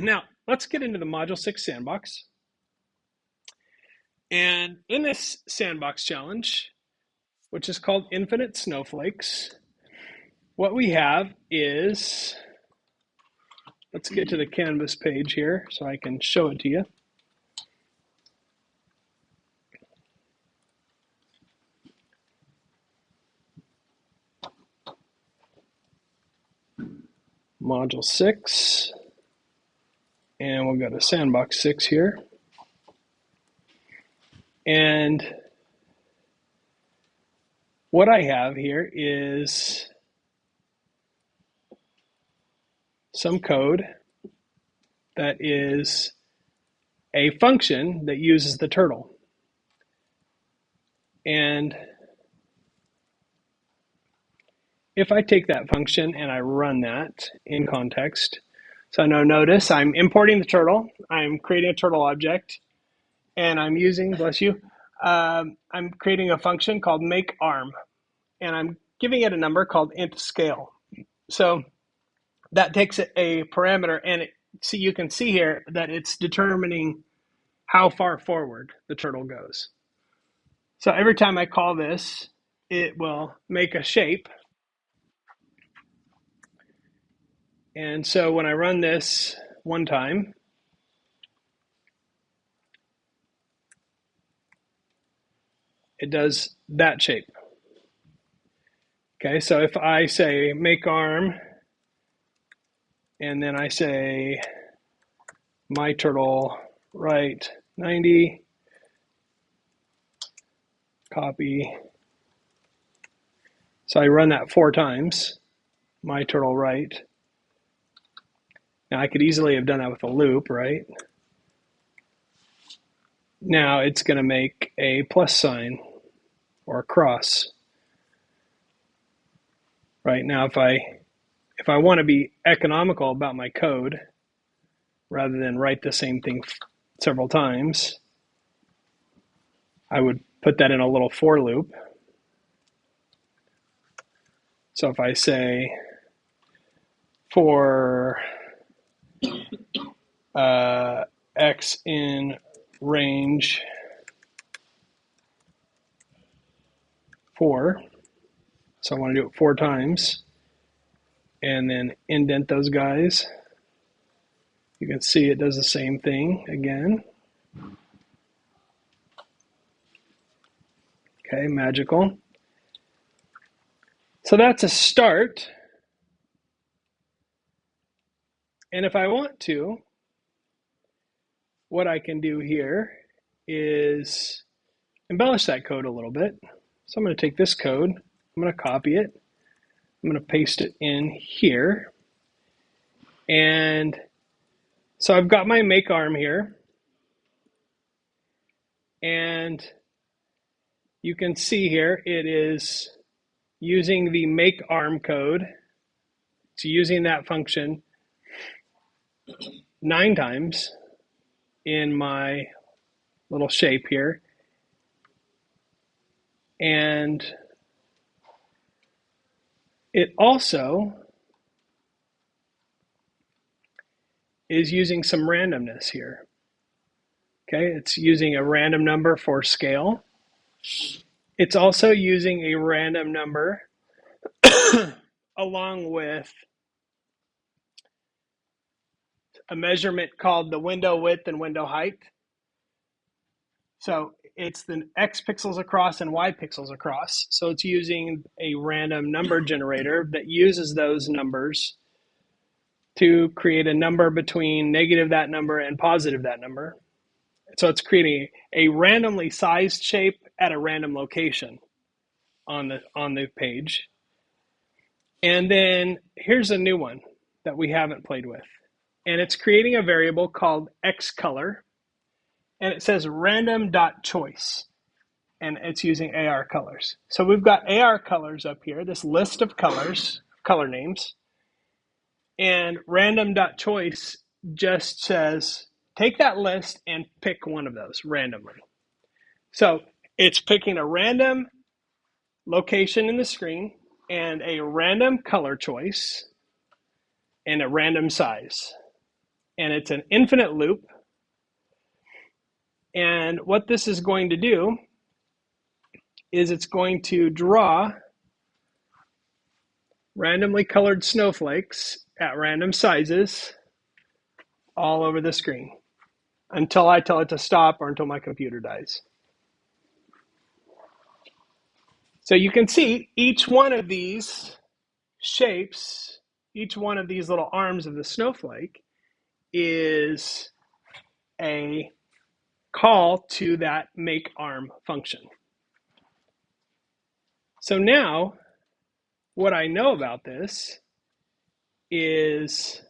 Now, let's get into the Module 6 Sandbox. And in this Sandbox challenge, which is called Infinite Snowflakes, what we have is, let's get to the Canvas page here so I can show it to you. Module 6, and we'll go to Sandbox 6 here. And what I have here is some code that is a function that uses the turtle. And if I take that function and I run that in context, so now notice I'm importing the turtle, I'm creating a turtle object, and I'm using, bless you, I'm creating a function called makeArm, and I'm giving it a number called int scale. So that takes a parameter, and so you can see here that it's determining how far forward the turtle goes. So every time I call this, it will make a shape. And so when I run this one time, it does that shape. Okay, so if I say make arm, and then I say my turtle right 90, copy. So I run that 4 times, my turtle right. Now I could easily have done that with a loop, right? Now it's going to make a plus sign or a cross. Right now, if I want to be economical about my code, rather than write the same thing several times, I would put that in a little for loop. So if I say for x in range 4, so I want to do it 4 times, and then indent those guys. You can see it does the same thing again. Okay, magical. So that's a start. And if I want to, what I can do here is embellish that code a little bit. So I'm going to take this code, I'm going to copy it, I'm going to paste it in here. And so I've got my make arm here. And you can see here it is using the make arm code. It's using that function 9 times in my little shape here. And it also is using some randomness here. Okay, it's using a random number for scale. It's also using a random number along with a measurement called the window width and window height. So it's the X pixels across and Y pixels across. So it's using a random number generator that uses those numbers to create a number between negative that number and positive that number. So it's creating a randomly sized shape at a random location on the page. And then here's a new one that we haven't played with. And it's creating a variable called xcolor. And it says random.choice. And it's using AR colors. So we've got AR colors up here, this list of colors, color names. And random.choice just says, take that list and pick one of those randomly. So it's picking a random location in the screen and a random color choice and a random size. and it's an infinite loop. And what this is going to do is it's going to draw randomly colored snowflakes at random sizes all over the screen until I tell it to stop or until my computer dies. So you can see each one of these shapes, each one of these little arms of the snowflake is a call to that make arm function. So now what I know about this is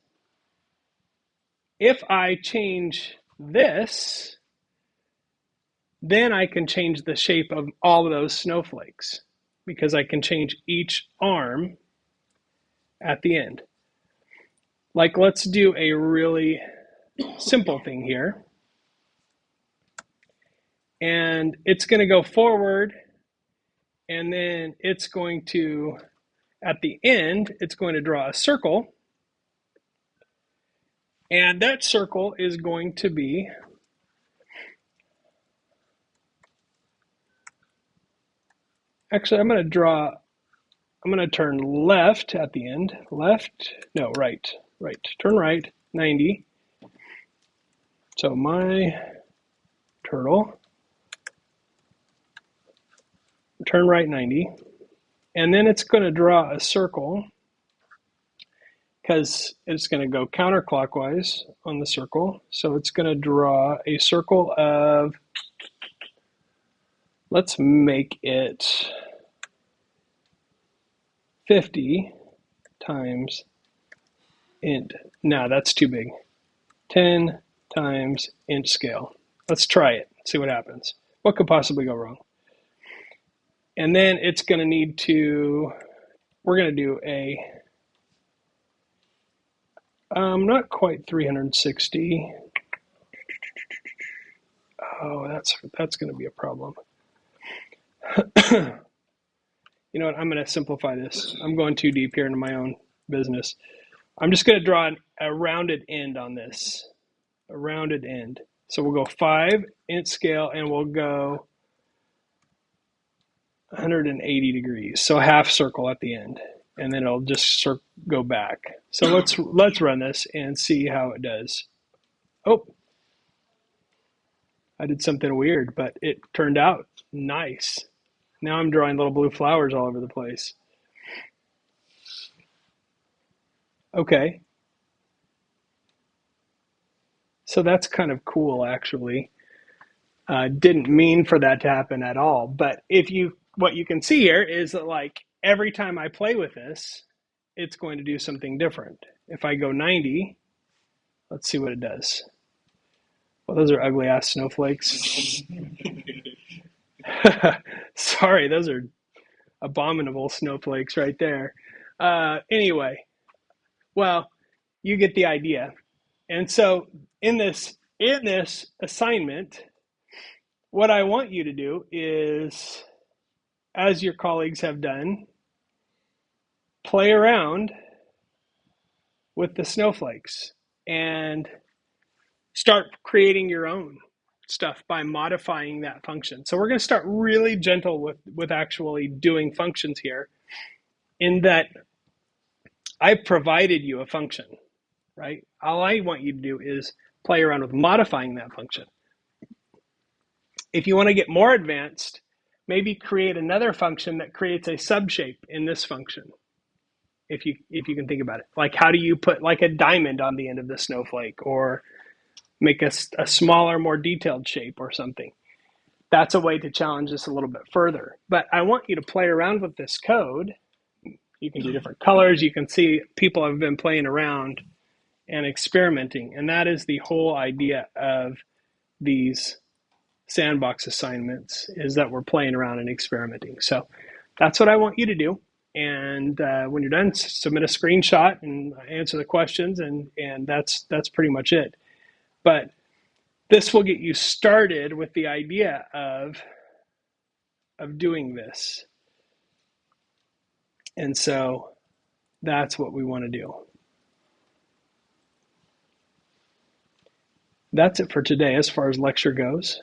if I change this, then I can change the shape of all of those snowflakes because I can change each arm at the end. Like, let's do a really simple thing here. And it's going to go forward, and then it's going to, at the end, it's going to draw a circle. And that circle is going to be actually, I'm going to turn left at the end. Left, no, right. Turn right, 90. So my turtle, turn right 90. And then it's going to draw a circle because it's going to go counterclockwise on the circle. So it's going to draw a circle of, let's make it 50 times int. No, that's too big. 10 times inch scale. Let's try it, see what happens. What could possibly go wrong? And then it's going to need to, we're going to do a, not quite 360. Oh, that's going to be a problem. You know what? I'm going to simplify this. I'm going too deep here into my own business. I'm just going to draw a rounded end on this, a rounded end. So we'll go 5 inch scale and we'll go 180 degrees. So half circle at the end, and then it'll just go back. So let's run this and see how it does. Oh, I did something weird, but it turned out nice. Now I'm drawing little blue flowers all over the place. Okay. So that's kind of cool, actually. Didn't mean for that to happen at all. But what you can see here is that, like, every time I play with this, it's going to do something different. If I go 90, let's see what it does. Well, those are ugly ass snowflakes. Sorry, those are abominable snowflakes right there. Anyway, well, you get the idea. And so in this assignment, what I want you to do is, as your colleagues have done, play around with the snowflakes and start creating your own stuff by modifying that function. So we're going to start really gentle with actually doing functions here, in that I've provided you a function, right? All I want you to do is play around with modifying that function. If you want to get more advanced, maybe create another function that creates a subshape in this function. If you can think about it, like, how do you put like a diamond on the end of the snowflake, or make a smaller, more detailed shape or something? That's a way to challenge this a little bit further. But I want you to play around with this code. You can do different colors. You can see people have been playing around and experimenting. And that is the whole idea of these Sandbox assignments, is that we're playing around and experimenting. So that's what I want you to do. And when you're done, submit a screenshot and answer the questions, and that's pretty much it. But this will get you started with the idea of doing this. And so that's what we want to do. That's it for today as far as lecture goes.